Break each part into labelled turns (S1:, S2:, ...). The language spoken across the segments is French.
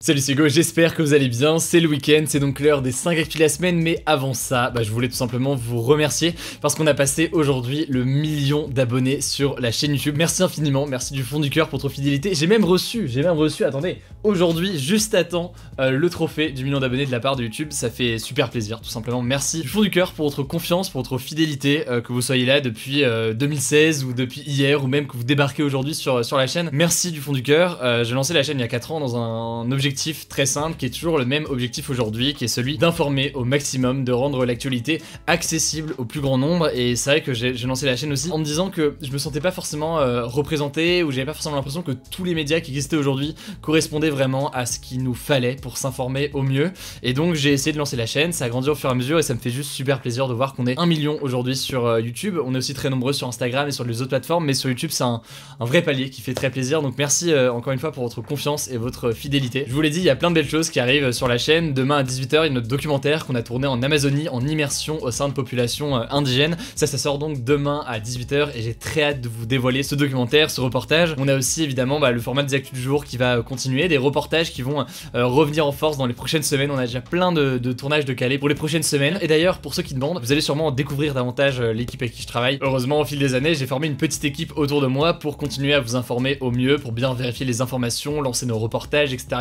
S1: Salut c'est Hugo, j'espère que vous allez bien, c'est le week-end, c'est donc l'heure des 5 actus de la semaine, mais avant ça, je voulais tout simplement vous remercier parce qu'on a passé aujourd'hui le 1 000 000 d'abonnés sur la chaîne YouTube. Merci infiniment, merci du fond du cœur pour votre fidélité. J'ai même reçu, attendez, aujourd'hui, juste à temps, le trophée du 1 000 000 d'abonnés de la part de YouTube. Ça fait super plaisir, tout simplement. Merci du fond du cœur pour votre confiance, pour votre fidélité, que vous soyez là depuis 2016 ou depuis hier, ou même que vous débarquez aujourd'hui sur la chaîne. Merci du fond du cœur. J'ai lancé la chaîne il y a 4 ans dans un objectif très simple qui est toujours le même objectif aujourd'hui, qui est celui d'informer au maximum, de rendre l'actualité accessible au plus grand nombre. Et c'est vrai que j'ai lancé la chaîne aussi en me disant que je me sentais pas forcément représenté, ou j'avais pas forcément l'impression que tous les médias qui existaient aujourd'hui correspondaient vraiment à ce qu'il nous fallait pour s'informer au mieux. Et donc j'ai essayé de lancer la chaîne, ça a grandi au fur et à mesure et ça me fait juste super plaisir de voir qu'on est 1 million aujourd'hui sur YouTube. On est aussi très nombreux sur Instagram et sur les autres plateformes, mais sur YouTube c'est un vrai palier qui fait très plaisir. Donc merci encore une fois pour votre confiance et votre fidélité. Je vous l'ai dit, il y a plein de belles choses qui arrivent sur la chaîne. Demain à 18 h, il y a notre documentaire qu'on a tourné en Amazonie en immersion au sein de populations indigènes. Ça sort donc demain à 18 h et j'ai très hâte de vous dévoiler ce documentaire, ce reportage. On a aussi évidemment le format des actus du jour qui va continuer, des reportages qui vont revenir en force dans les prochaines semaines. On a déjà plein de tournages de calés pour les prochaines semaines. Et d'ailleurs, pour ceux qui demandent, vous allez sûrement découvrir davantage l'équipe avec qui je travaille. Heureusement, au fil des années, j'ai formé une petite équipe autour de moi pour continuer à vous informer au mieux, pour bien vérifier les informations, lancer nos reportages, etc.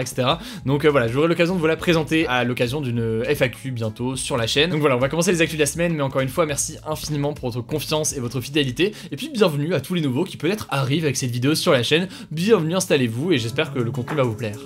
S1: Donc voilà, j'aurai l'occasion de vous la présenter à l'occasion d'une FAQ bientôt sur la chaîne. Donc voilà, on va commencer les actus de la semaine, mais encore une fois, merci infiniment pour votre confiance et votre fidélité. Et puis bienvenue à tous les nouveaux qui peut-être arrivent avec cette vidéo sur la chaîne. Bienvenue, installez-vous et j'espère que le contenu va vous plaire.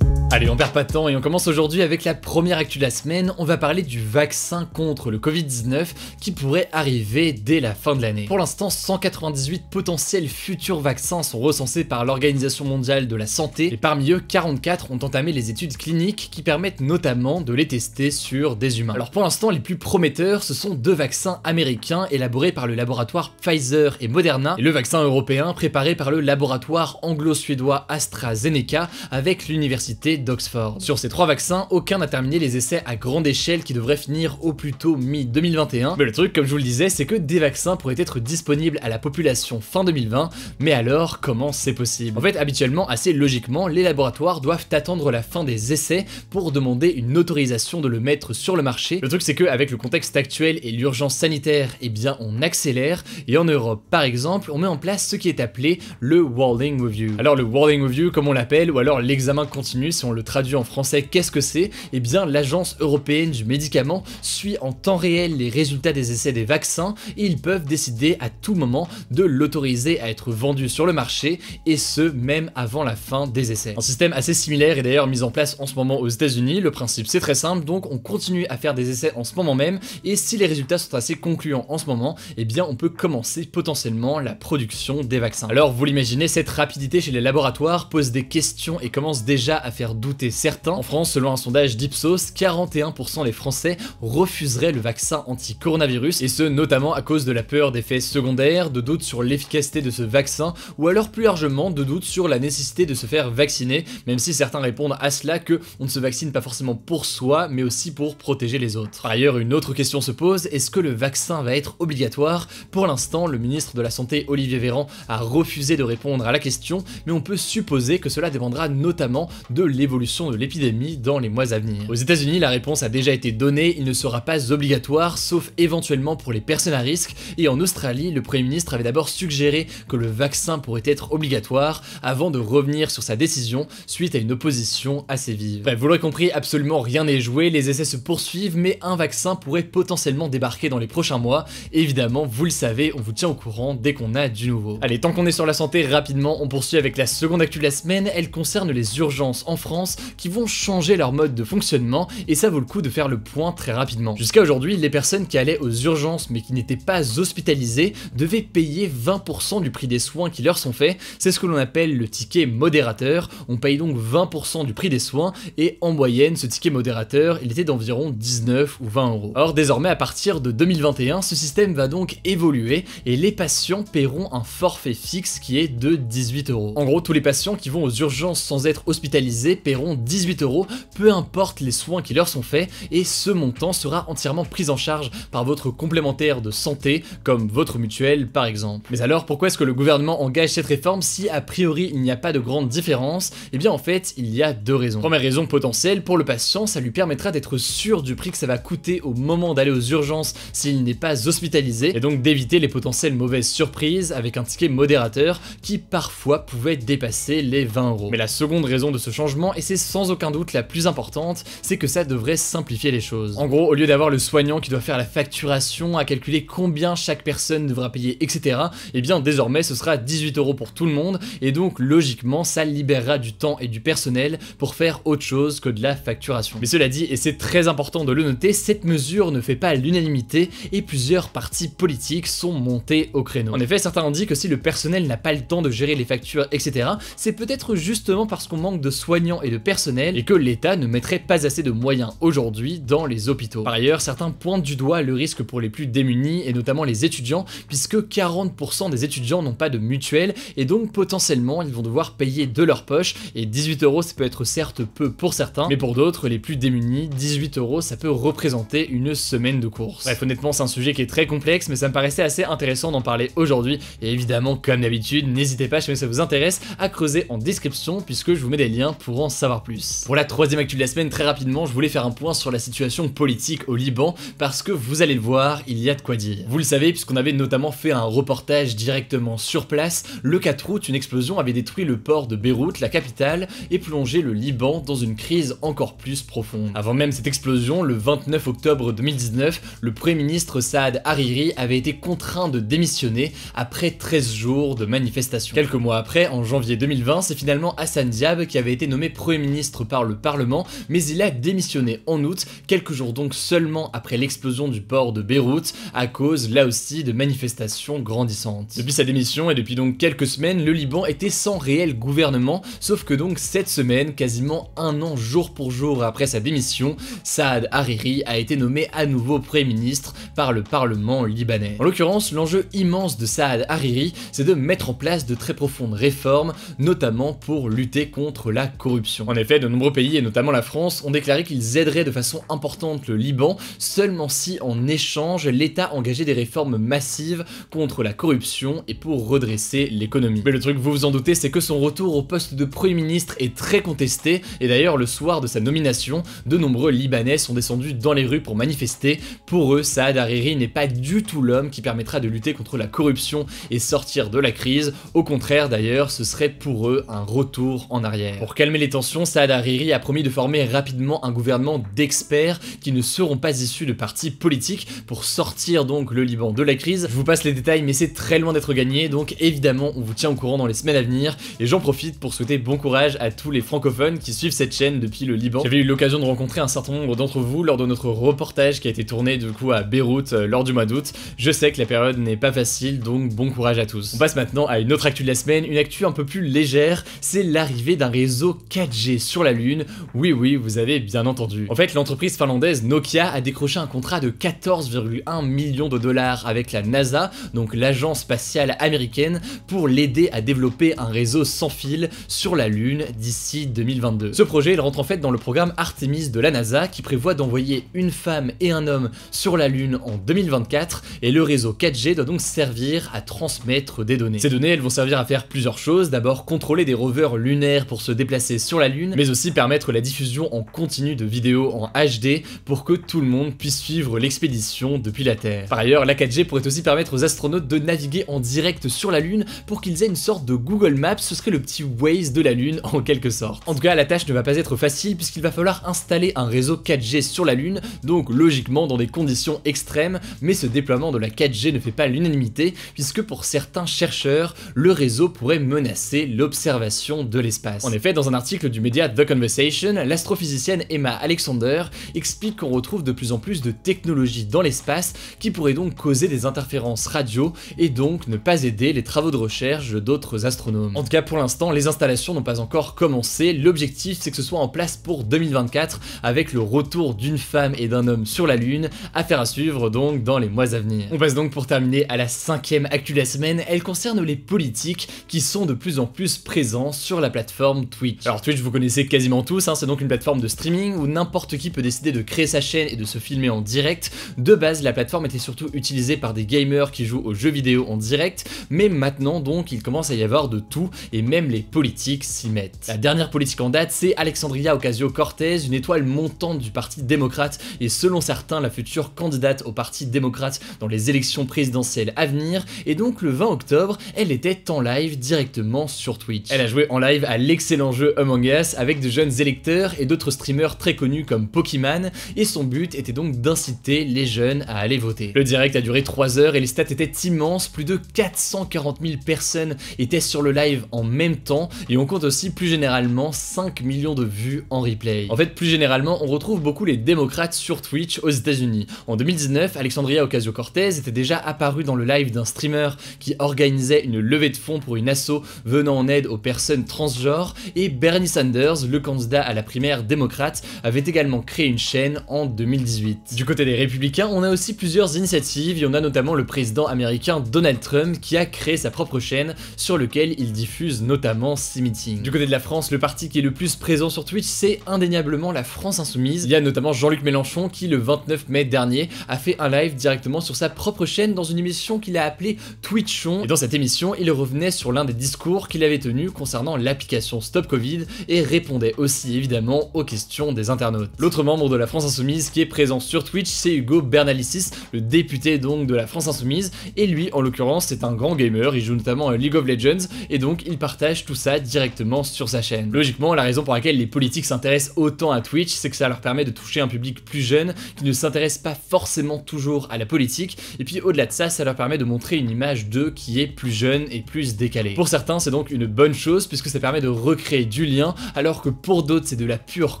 S1: Allez, on perd pas de temps et on commence aujourd'hui avec la première actu de la semaine. On va parler du vaccin contre le Covid-19 qui pourrait arriver dès la fin de l'année. Pour l'instant, 198 potentiels futurs vaccins sont recensés par l'Organisation mondiale de la santé et parmi eux, 44 ont entamé les études cliniques qui permettent notamment de les tester sur des humains. Alors pour l'instant, les plus prometteurs, ce sont 2 vaccins américains élaborés par le laboratoire Pfizer et Moderna et le vaccin européen préparé par le laboratoire anglo-suédois AstraZeneca avec l'université d'Oxford. Sur ces 3 vaccins, aucun n'a terminé les essais à grande échelle qui devraient finir au plus tôt mi-2021. Mais le truc, comme je vous le disais, c'est que des vaccins pourraient être disponibles à la population fin 2020, mais alors comment c'est possible? En fait, habituellement, assez logiquement, les laboratoires doivent attendre la fin des essais pour demander une autorisation de le mettre sur le marché. Le truc, c'est qu'avec le contexte actuel et l'urgence sanitaire, eh bien on accélère, et en Europe par exemple, on met en place ce qui est appelé le Rolling Review. Alors le Rolling Review, comme on l'appelle, ou alors l'examen continu si on le traduit en français, qu'est-ce que c'est? Eh bien l'agence européenne du médicament suit en temps réel les résultats des essais des vaccins et ils peuvent décider à tout moment de l'autoriser à être vendu sur le marché, et ce même avant la fin des essais. Un système assez similaire est d'ailleurs mis en place en ce moment aux États-Unis. Le principe c'est très simple, donc on continue à faire des essais en ce moment même et si les résultats sont assez concluants en ce moment, eh bien on peut commencer potentiellement la production des vaccins. Alors vous l'imaginez, cette rapidité chez les laboratoires pose des questions et commence déjà à faire douter certains. En France, selon un sondage d'Ipsos, 41% des Français refuseraient le vaccin anti-coronavirus, et ce notamment à cause de la peur d'effets secondaires, de doutes sur l'efficacité de ce vaccin, ou alors plus largement de doutes sur la nécessité de se faire vacciner, même si certains répondent à cela que on ne se vaccine pas forcément pour soi, mais aussi pour protéger les autres. Par ailleurs, une autre question se pose, est-ce que le vaccin va être obligatoire? Pour l'instant, le ministre de la Santé, Olivier Véran, a refusé de répondre à la question, mais on peut supposer que cela dépendra notamment de l'évolution de l'épidémie dans les mois à venir. Aux États-Unis, la réponse a déjà été donnée, il ne sera pas obligatoire, sauf éventuellement pour les personnes à risque, et en Australie, le Premier ministre avait d'abord suggéré que le vaccin pourrait être obligatoire, avant de revenir sur sa décision suite à une opposition assez vive. Bref, vous l'aurez compris, absolument rien n'est joué, les essais se poursuivent, mais un vaccin pourrait potentiellement débarquer dans les prochains mois. Évidemment, vous le savez, on vous tient au courant dès qu'on a du nouveau. Allez, tant qu'on est sur la santé, rapidement, on poursuit avec la seconde actu de la semaine. Elle concerne les urgences en France qui vont changer leur mode de fonctionnement, et ça vaut le coup de faire le point très rapidement. Jusqu'à aujourd'hui, les personnes qui allaient aux urgences mais qui n'étaient pas hospitalisées devaient payer 20% du prix des soins qui leur sont faits. C'est ce que l'on appelle le ticket modérateur. On paye donc 20% du prix des soins, et en moyenne, ce ticket modérateur, il était d'environ 19 ou 20 euros. Or, désormais, à partir de 2021, ce système va donc évoluer, et les patients paieront un forfait fixe qui est de 18 euros. En gros, tous les patients qui vont aux urgences sans être hospitalisés paieront paieront 18 €, peu importe les soins qui leur sont faits, et ce montant sera entièrement pris en charge par votre complémentaire de santé, comme votre mutuelle par exemple. Mais alors pourquoi est-ce que le gouvernement engage cette réforme si a priori il n'y a pas de grande différence? Eh bien en fait il y a deux raisons. Première raison potentielle, pour le patient ça lui permettra d'être sûr du prix que ça va coûter au moment d'aller aux urgences s'il n'est pas hospitalisé, et donc d'éviter les potentielles mauvaises surprises avec un ticket modérateur qui parfois pouvait dépasser les 20 €. Mais la seconde raison de ce changement, et c'est sans aucun doute la plus importante, c'est que ça devrait simplifier les choses. En gros, au lieu d'avoir le soignant qui doit faire la facturation, à calculer combien chaque personne devra payer, etc., et bien désormais ce sera 18 € pour tout le monde, et donc logiquement ça libérera du temps et du personnel pour faire autre chose que de la facturation. Mais cela dit, et c'est très important de le noter, cette mesure ne fait pas l'unanimité et plusieurs partis politiques sont montés au créneau. En effet, certains ont dit que si le personnel n'a pas le temps de gérer les factures, etc., c'est peut-être justement parce qu'on manque de soignants et de personnel et que l'État ne mettrait pas assez de moyens aujourd'hui dans les hôpitaux. Par ailleurs, certains pointent du doigt le risque pour les plus démunis et notamment les étudiants, puisque 40% des étudiants n'ont pas de mutuelle et donc potentiellement ils vont devoir payer de leur poche, et 18 € ça peut être certes peu pour certains, mais pour d'autres, les plus démunis, 18 € ça peut représenter une semaine de course. Bref, honnêtement c'est un sujet qui est très complexe, mais ça me paraissait assez intéressant d'en parler aujourd'hui, et évidemment comme d'habitude, n'hésitez pas si jamais ça vous intéresse à creuser en description puisque je vous mets des liens pour en savoir plus. Pour la troisième actu de la semaine, très rapidement, je voulais faire un point sur la situation politique au Liban parce que vous allez le voir, il y a de quoi dire. Vous le savez puisqu'on avait notamment fait un reportage directement sur place, le 4 août, une explosion avait détruit le port de Beyrouth, la capitale, et plongé le Liban dans une crise encore plus profonde. Avant même cette explosion, le 29 octobre 2019, le premier ministre Saad Hariri avait été contraint de démissionner après 13 jours de manifestations. Quelques mois après, en janvier 2020, c'est finalement Hassan Diab qui avait été nommé Premier ministre par le Parlement, mais il a démissionné en août, quelques jours donc seulement après l'explosion du port de Beyrouth, à cause là aussi de manifestations grandissantes. Depuis sa démission et depuis donc quelques semaines, le Liban était sans réel gouvernement, sauf que donc cette semaine, quasiment un an jour pour jour après sa démission, Saad Hariri a été nommé à nouveau Premier ministre par le Parlement libanais. En l'occurrence, l'enjeu immense de Saad Hariri, c'est de mettre en place de très profondes réformes, notamment pour lutter contre la corruption. En effet, de nombreux pays, et notamment la France, ont déclaré qu'ils aideraient de façon importante le Liban, seulement si en échange, l'État engageait des réformes massives contre la corruption et pour redresser l'économie. Mais le truc, vous vous en doutez, c'est que son retour au poste de Premier ministre est très contesté, et d'ailleurs le soir de sa nomination, de nombreux Libanais sont descendus dans les rues pour manifester. Pour eux, Saad Hariri n'est pas du tout l'homme qui permettra de lutter contre la corruption et sortir de la crise, au contraire d'ailleurs, ce serait pour eux un retour en arrière. Pour calmer les tensions, Saad Hariri a promis de former rapidement un gouvernement d'experts qui ne seront pas issus de partis politiques pour sortir donc le Liban de la crise. Je vous passe les détails, mais c'est très loin d'être gagné, donc évidemment on vous tient au courant dans les semaines à venir, et j'en profite pour souhaiter bon courage à tous les francophones qui suivent cette chaîne depuis le Liban. J'avais eu l'occasion de rencontrer un certain nombre d'entre vous lors de notre reportage qui a été tourné du coup à Beyrouth lors du mois d'août. Je sais que la période n'est pas facile, donc bon courage à tous. On passe maintenant à une autre actu de la semaine, une actu un peu plus légère, c'est l'arrivée d'un réseau 4G sur la Lune. Oui, vous avez bien entendu. En fait, l'entreprise finlandaise Nokia a décroché un contrat de 14,1 millions de dollars avec la NASA, donc l'agence spatiale américaine, pour l'aider à développer un réseau sans fil sur la Lune d'ici 2022. Ce projet, il rentre en fait dans le programme Artemis de la NASA qui prévoit d'envoyer une femme et un homme sur la Lune en 2024, et le réseau 4G doit donc servir à transmettre des données. Ces données, elles vont servir à faire plusieurs choses. D'abord, contrôler des rovers lunaires pour se déplacer sur la Lune, mais aussi permettre la diffusion en continu de vidéos en HD pour que tout le monde puisse suivre l'expédition depuis la Terre. Par ailleurs, la 4G pourrait aussi permettre aux astronautes de naviguer en direct sur la Lune pour qu'ils aient une sorte de Google Maps, ce serait le petit Waze de la Lune en quelque sorte. En tout cas, la tâche ne va pas être facile puisqu'il va falloir installer un réseau 4G sur la Lune, donc logiquement dans des conditions extrêmes, mais ce déploiement de la 4G ne fait pas l'unanimité puisque pour certains chercheurs, le réseau pourrait menacer l'observation de l'espace. En effet, dans un article du média The Conversation, l'astrophysicienne Emma Alexander explique qu'on retrouve de plus en plus de technologies dans l'espace qui pourraient donc causer des interférences radio et donc ne pas aider les travaux de recherche d'autres astronomes. En tout cas, pour l'instant, les installations n'ont pas encore commencé. L'objectif, c'est que ce soit en place pour 2024 avec le retour d'une femme et d'un homme sur la Lune, affaire à suivre donc dans les mois à venir. On passe donc pour terminer à la 5e actu de la semaine. Elle concerne les politiques qui sont de plus en plus présents sur la plateforme Twitch. Alors Twitch, vous connaissez quasiment tous, hein, c'est donc une plateforme de streaming où n'importe qui peut décider de créer sa chaîne et de se filmer en direct. De base, la plateforme était surtout utilisée par des gamers qui jouent aux jeux vidéo en direct, mais maintenant donc il commence à y avoir de tout et même les politiques s'y mettent. La dernière politique en date, c'est Alexandria Ocasio-Cortez, une étoile montante du parti démocrate et selon certains la future candidate au parti démocrate dans les élections présidentielles à venir, et donc le 20 octobre, elle était en live directement sur Twitch. Elle a joué en live à l'excellent jeu Among Us avec de jeunes électeurs et d'autres streamers très connus comme Pokémon, et son but était donc d'inciter les jeunes à aller voter. Le direct a duré 3 heures et les stats étaient immenses, plus de 440 000 personnes étaient sur le live en même temps, et on compte aussi plus généralement 5 millions de vues en replay. En fait, plus généralement, on retrouve beaucoup les démocrates sur Twitch aux États-Unis. En 2019, Alexandria Ocasio-Cortez était déjà apparue dans le live d'un streamer qui organisait une levée de fonds pour une asso venant en aide aux personnes transgenres, et Bernie Sanders, le candidat à la primaire démocrate, avait également créé une chaîne en 2018. Du côté des républicains, on a aussi plusieurs initiatives, il y en a notamment le président américain Donald Trump qui a créé sa propre chaîne sur lequel il diffuse notamment ses meetings. Du côté de la France, le parti qui est le plus présent sur Twitch, c'est indéniablement la France Insoumise. Il y a notamment Jean-Luc Mélenchon qui, le 29 mai dernier, a fait un live directement sur sa propre chaîne dans une émission qu'il a appelée Twitchon. Et dans cette émission, il revenait sur l'un des discours qu'il avait tenus concernant l'application Stop Covid et répondait aussi évidemment aux questions des internautes. L'autre membre de la France Insoumise qui est présent sur Twitch, c'est Hugo Bernalicis, le député donc de la France Insoumise, et lui en l'occurrence c'est un grand gamer, il joue notamment à League of Legends et donc il partage tout ça directement sur sa chaîne. Logiquement, la raison pour laquelle les politiques s'intéressent autant à Twitch, c'est que ça leur permet de toucher un public plus jeune qui ne s'intéresse pas forcément toujours à la politique, et puis au-delà de ça, ça leur permet de montrer une image d'eux qui est plus jeune et plus décalée. Pour certains, c'est donc une bonne chose puisque ça permet de recréer du lien, alors que pour d'autres c'est de la pure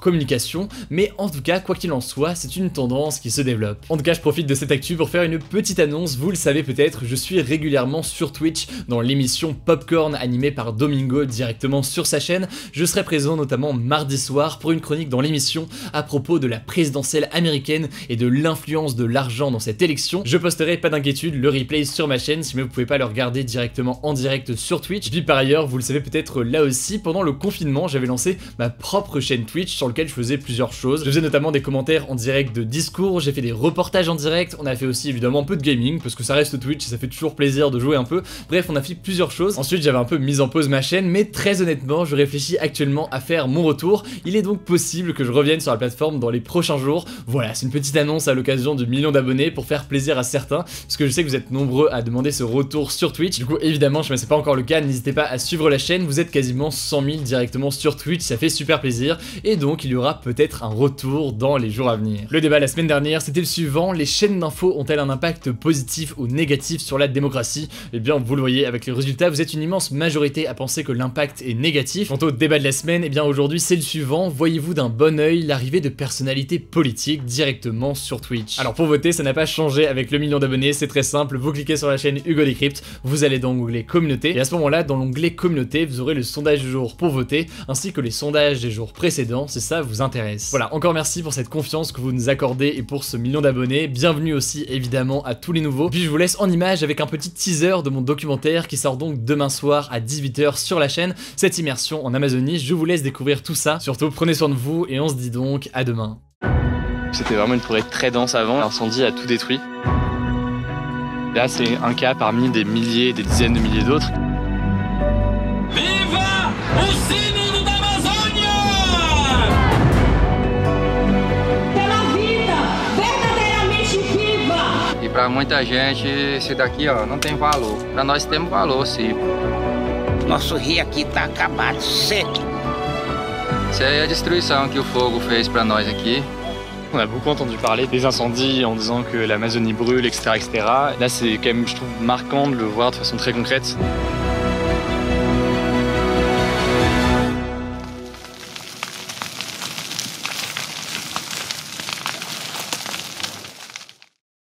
S1: communication, mais en tout cas, quoi qu'il en soit, c'est une tendance qui se développe. En tout cas, je profite de cette actu pour faire une petite annonce, vous le savez peut-être, je suis régulièrement sur Twitch dans l'émission Popcorn animée par Domingo directement sur sa chaîne. Je serai présent notamment mardi soir pour une chronique dans l'émission à propos de la présidentielle américaine et de l'influence de l'argent dans cette élection. Je posterai, pas d'inquiétude, le replay sur ma chaîne si vous pouvez pas le regarder directement en direct sur Twitch. Puis par ailleurs, vous le savez peut-être là aussi, pendant le confinement, j'avais lancé ma propre chaîne Twitch sur laquelle je faisais plusieurs choses. Je faisais notamment des commentaires en direct de discours, j'ai fait des reportages en direct, on a fait aussi évidemment un peu de gaming parce que ça reste Twitch et ça fait toujours plaisir de jouer un peu. Bref, on a fait plusieurs choses. Ensuite, j'avais un peu mis en pause ma chaîne, mais très honnêtement, je réfléchis actuellement à faire mon retour. Il est donc possible que je revienne sur la plateforme dans les prochains jours. Voilà, c'est une petite annonce à l'occasion du 1 million d'abonnés pour faire plaisir à certains, parce que je sais que vous êtes nombreux à demander ce retour sur Twitch. Du coup, évidemment, je ne sais pas encore le cas, n'hésitez pas à suivre la chaîne, vous êtes quasiment 100 000 directement sur Twitch, ça fait super plaisir, et donc il y aura peut-être un retour dans les jours à venir. Le débat la semaine dernière, c'était le suivant: les chaînes d'infos ont-elles un impact positif ou négatif sur la démocratie? Eh bien, vous le voyez avec les résultats, vous êtes une immense majorité à penser que l'impact est négatif. Quant au débat de la semaine, eh bien aujourd'hui c'est le suivant: voyez-vous d'un bon œil l'arrivée de personnalités politiques directement sur Twitch? Alors pour voter, ça n'a pas changé avec le 1 million d'abonnés, c'est très simple, vous cliquez sur la chaîne Hugo Decrypt, vous allez dans l'onglet communauté, et à ce moment-là, dans l'onglet communauté, vous aurez le sondage du jour pour voter, ainsi que les sondages des jours précédents, si ça vous intéresse. Voilà, encore merci pour cette confiance que vous nous accordez et pour ce 1 million d'abonnés, bienvenue aussi évidemment à tous les nouveaux. Puis je vous laisse en image avec un petit teaser de mon documentaire qui sort donc demain soir à 18 h sur la chaîne, cette immersion en Amazonie, je vous laisse découvrir tout ça. Surtout prenez soin de vous et on se dit donc à demain.
S2: C'était vraiment une forêt très dense avant, l'incendie a tout détruit. Là c'est un cas parmi des milliers, des dizaines de milliers d'autres.
S3: Viva o sino da Amazônia!
S4: Pela vida, verdadeiramente viva!
S5: E para muita gente, esse daqui ó, não tem valor. Para nós temos valor, sim.
S6: Nosso rio aqui tá acabado, seco.
S5: Isso aí é a destruição que o fogo fez para nós aqui.
S2: On a beaucoup entendu parler des incendies en disant que l'Amazonie brûle, etc., etc. Là c'est quand même, je trouve, marquant de le voir de façon très concrète.